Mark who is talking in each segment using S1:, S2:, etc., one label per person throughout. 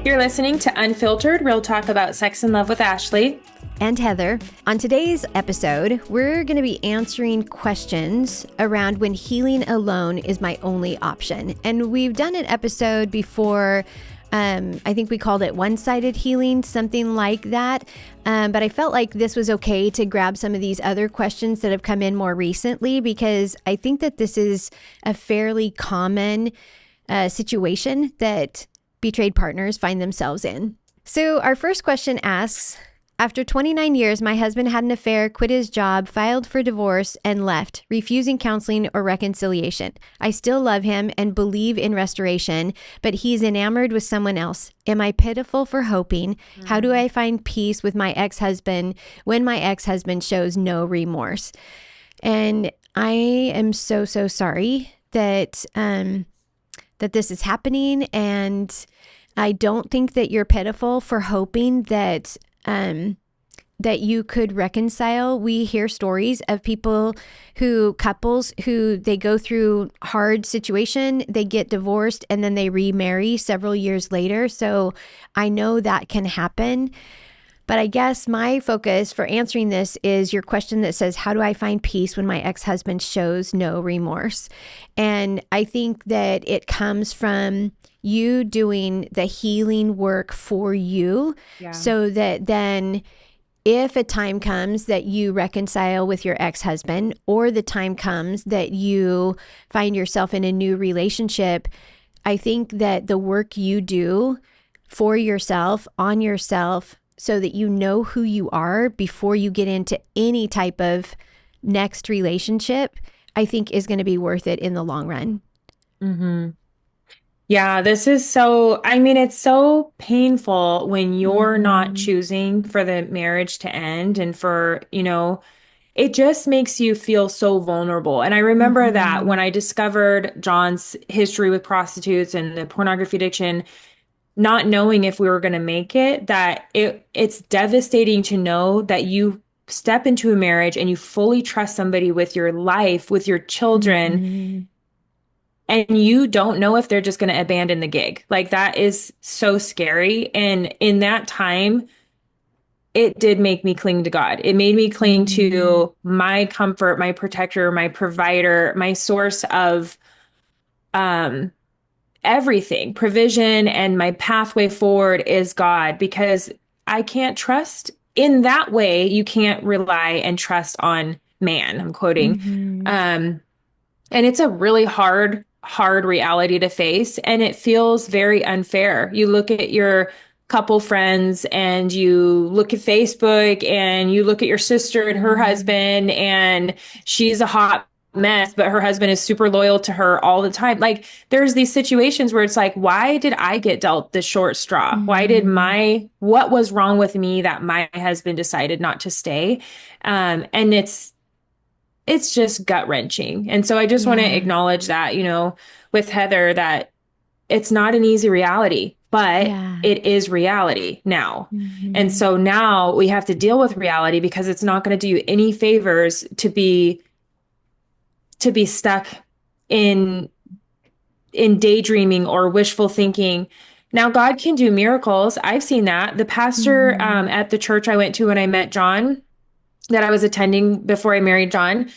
S1: You're listening to Unfiltered, real talk about sex and love with Ashley.
S2: And Heather. On today's episode, we're going to be answering questions around when healing alone is my only option. And we've done an episode before. I think we called it one-sided healing, something like that. But I felt like this was okay to grab some of these other questions that have come in more recently, because I think that this is a fairly common situation that betrayed partners find themselves in. So our first question asks, after 29 years, my husband had an affair, quit his job, filed for divorce, and left, refusing counseling or reconciliation. I still love him and believe in restoration, but he's enamored with someone else. Am I pitiful for hoping? How do I find peace with my ex-husband when my ex-husband shows no remorse? And I am so sorry that that this is happening, and I don't think that you're pitiful for hoping that that you could reconcile. We hear stories of couples who they go through hard situation, they get divorced, and then they remarry several years later. So I know that can happen. But I guess my focus for answering this is your question that says, how do I find peace when my ex-husband shows no remorse? And I think that it comes from you doing the healing work for you, so that then if a time comes that you reconcile with your ex-husband, or the time comes that you find yourself in a new relationship, I think that the work you do for yourself, on yourself, so that you know who you are before you get into any type of next relationship, I think is going to be worth it in the long run.
S1: Mm-hmm. Yeah, this is it's so painful when you're not choosing for the marriage to end, and it just makes you feel so vulnerable. And I remember that when I discovered John's history with prostitutes and the pornography addiction, not knowing if we were going to make it, that it's devastating to know that you step into a marriage and you fully trust somebody with your life, with your children, and you don't know if they're just going to abandon the gig. Like, that is so scary. And in that time, it did make me cling to God. It made me cling to my comfort, my protector, my provider, my source of everything, provision, and my pathway forward is God, because I can't trust in that way. You can't rely and trust on man. I'm quoting. And it's a really hard reality to face. And it feels very unfair. You look at your couple friends and you look at Facebook and you look at your sister and her husband, and she's a hot mess, but her husband is super loyal to her all the time. Like, there's these situations where it's like, why did I get dealt the short straw? Why did what was wrong with me that my husband decided not to stay? And it's just gut wrenching. And so I just want to acknowledge that, with Heather, that it's not an easy reality, but it is reality now. And so now we have to deal with reality, because it's not going to do you any favors to be stuck in daydreaming or wishful thinking. Now, God can do miracles. I've seen that. The pastor at the church I went to when I met John, that I was attending before I married John,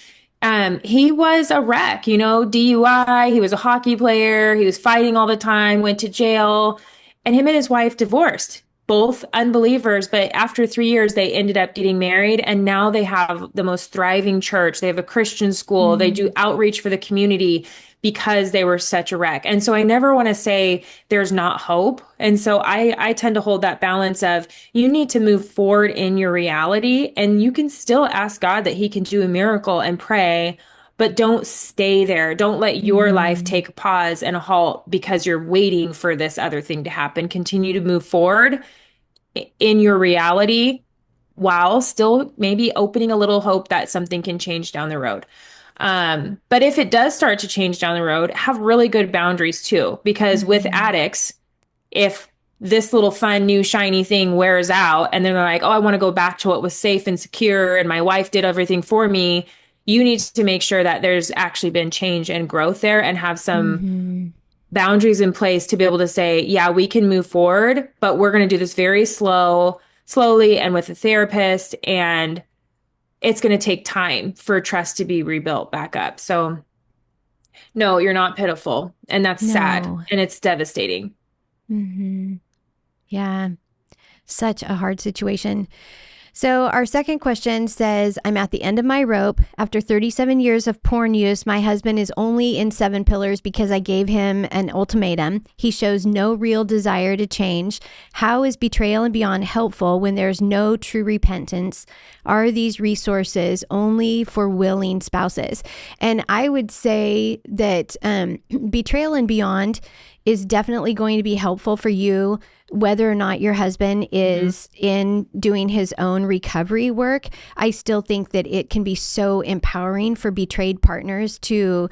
S1: he was a wreck, DUI. He was a hockey player. He was fighting all the time, went to jail, and him and his wife divorced, both unbelievers. But after 3 years, they ended up getting married, and now they have the most thriving church. They have a Christian school. They do outreach for the community, because they were such a wreck. And so I never want to say there's not hope. And so I tend to hold that balance of, you need to move forward in your reality, and you can still ask God that he can do a miracle and pray, but don't stay there. Don't let your life take a pause and a halt because you're waiting for this other thing to happen. Continue to move forward in your reality, while still maybe opening a little hope that something can change down the road. But if it does start to change down the road, have really good boundaries too, because with addicts, if this little fun, new, shiny thing wears out and then they're like, oh, I want to go back to what was safe and secure, and my wife did everything for me, you need to make sure that there's actually been change and growth there, and have some boundaries in place to be able to say, yeah, we can move forward, but we're going to do this very slowly and with a therapist. And it's going to take time for trust to be rebuilt back up. So no, you're not pitiful. And that's sad
S2: No.
S1: and it's devastating.
S2: Hmm. Yeah. Such a hard situation. So, our second question says, I'm at the end of my rope. After 37 years of porn use, my husband is only in 7 pillars because I gave him an ultimatum. He shows no real desire to change. How is Betrayal and Beyond helpful when there's no true repentance? Are these resources only for willing spouses? And I would say that Betrayal and Beyond is definitely going to be helpful for you, whether or not your husband is in doing his own recovery work. I still think that it can be so empowering for betrayed partners to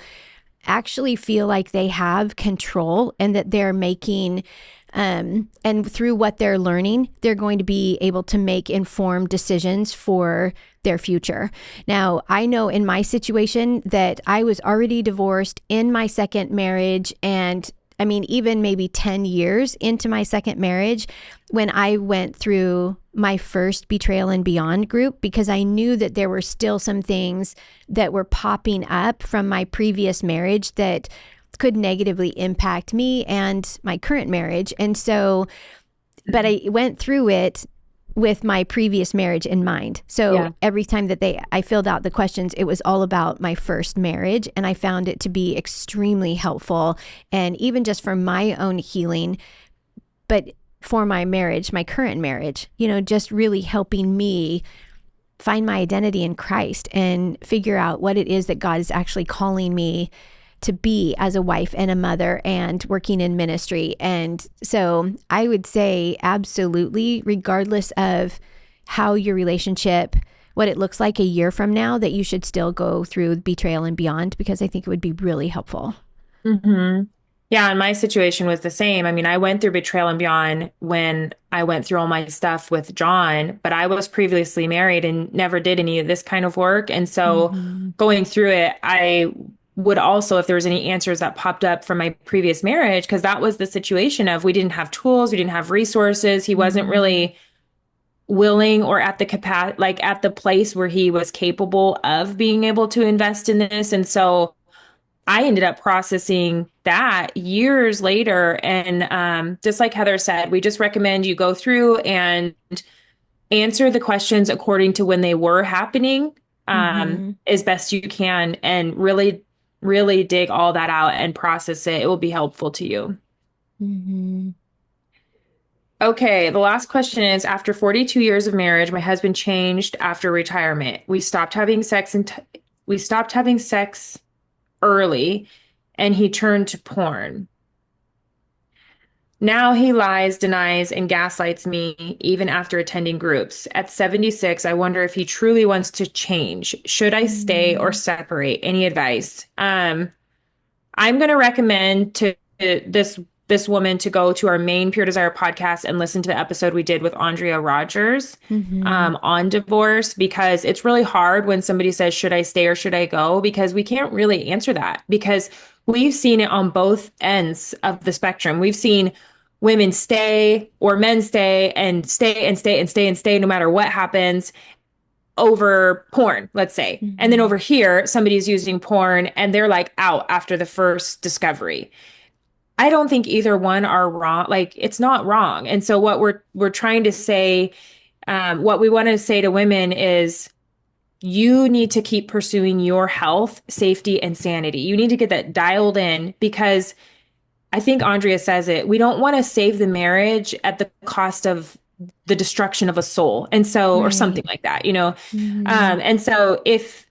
S2: actually feel like they have control and that they're making, and through what they're learning, they're going to be able to make informed decisions for their future. Now, I know in my situation that I was already divorced in my second marriage, and I mean, even maybe 10 years into my second marriage when I went through my first Betrayal and Beyond group, because I knew that there were still some things that were popping up from my previous marriage that could negatively impact me and my current marriage. And so, but I went through it with my previous marriage in mind. So every time that I filled out the questions, it was all about my first marriage. And I found it to be extremely helpful. And even just for my own healing, but for my marriage, my current marriage, just really helping me find my identity in Christ and figure out what it is that God is actually calling me to be as a wife and a mother and working in ministry. And so I would say absolutely, regardless of how your relationship, what it looks like a year from now, that you should still go through Betrayal and Beyond, because I think it would be really helpful.
S1: Mm-hmm. Yeah, and my situation was the same. I mean, I went through Betrayal and Beyond when I went through all my stuff with John, but I was previously married and never did any of this kind of work. And so going through it, I would also, if there was any answers that popped up from my previous marriage, because that was the situation of we didn't have tools, we didn't have resources. He wasn't really willing or at the capacity, like at the place where he was capable of being able to invest in this. And so I ended up processing that years later. And just like Heather said, we just recommend you go through and answer the questions according to when they were happening, as best you can, and really dig all that out and process it. It will be helpful to you. Okay, the last question is, after 42 years of marriage, my husband changed after retirement. We stopped having sex early, and he turned to porn. Now he lies, denies, and gaslights me even after attending groups. At 76, I wonder if he truly wants to change. Should I stay or separate? Any advice? I'm going to recommend to this woman to go to our main Pure Desire podcast and listen to the episode we did with Andrea Rogers on divorce, because it's really hard when somebody says, should I stay or should I go? Because we can't really answer that, because we've seen it on both ends of the spectrum. We've seen women stay or men stay and stay and stay and stay and stay no matter what happens over porn, let's say. And then over here, somebody's using porn and they're like out after the first discovery. I don't think either one are wrong. Like, it's not wrong. And so what we're trying to say, what we want to say to women is, you need to keep pursuing your health, safety, and sanity. You need to get that dialed in, because I think Andrea says it. We don't want to save the marriage at the cost of the destruction of a soul. And so, or something like that, and so if,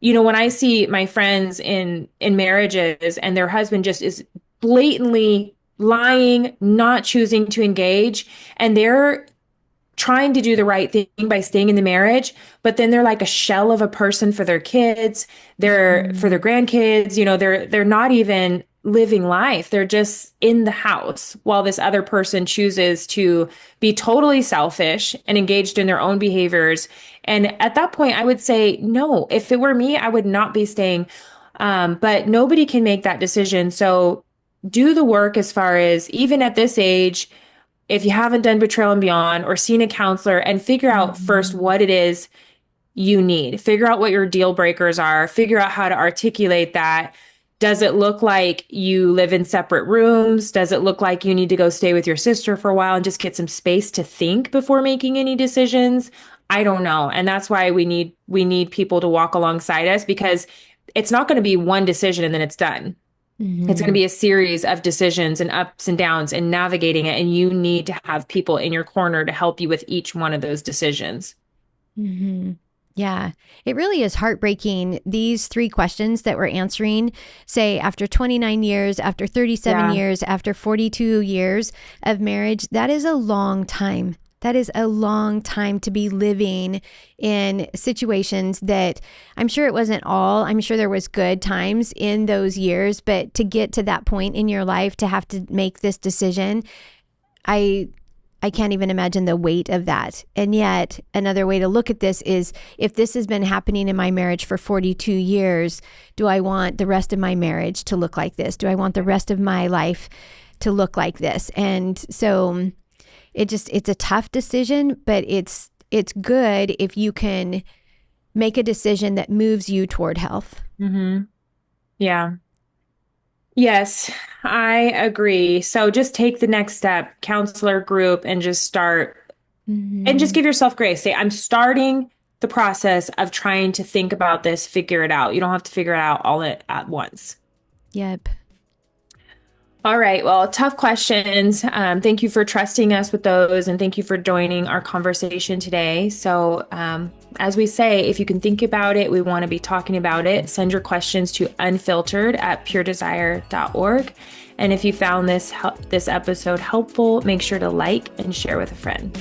S1: when I see my friends in marriages and their husband just is blatantly lying, not choosing to engage, and they're trying to do the right thing by staying in the marriage, but then they're like a shell of a person for their kids, for their grandkids, they're not even living life. They're just in the house while this other person chooses to be totally selfish and engaged in their own behaviors. And at that point, I would say, no, if it were me, I would not be staying. But nobody can make that decision. So do the work as far as even at this age, if you haven't done Betrayal and Beyond or seen a counselor, and figure out first
S2: Mm-hmm.
S1: what it is you need. Figure out what your deal breakers are. Figure out how to articulate that. Does it look like you live in separate rooms? Does it look like you need to go stay with your sister for a while and just get some space to think before making any decisions? I don't know. And that's why we need people to walk alongside us, because it's not going to be one decision and then it's done. It's going to
S2: Mm-hmm.
S1: be a series of decisions and ups and downs and navigating it. And you need to have people in your corner to help you with each one of those decisions.
S2: Mm-hmm. Yeah, it really is heartbreaking. These three questions that we're answering, say after 29 years, after 37
S1: Yeah.
S2: years, after 42 years of marriage, that is a long time. That is a long time to be living in situations that I'm sure it wasn't all. I'm sure there was good times in those years, but to get to that point in your life to have to make this decision, I I can't even imagine the weight of that. And yet, another way to look at this is if this has been happening in my marriage for 42 years, do I want the rest of my marriage to look like this? Do I want the rest of my life to look like this? And so it's a tough decision, but it's good if you can make a decision that moves you toward health.
S1: Hmm. Yeah. Yes, I agree. So just take the next step, counselor group, and just start and just
S2: Mm-hmm.
S1: give yourself grace. Say, I'm starting the process of trying to think about this, figure it out. You don't have to figure it out all at once.
S2: Yep.
S1: All right. Well, tough questions. Thank you for trusting us with those, and thank you for joining our conversation today. So, as we say, if you can think about it, we want to be talking about it. Send your questions to unfiltered@puredesire.org. And if you found this episode helpful, make sure to like and share with a friend.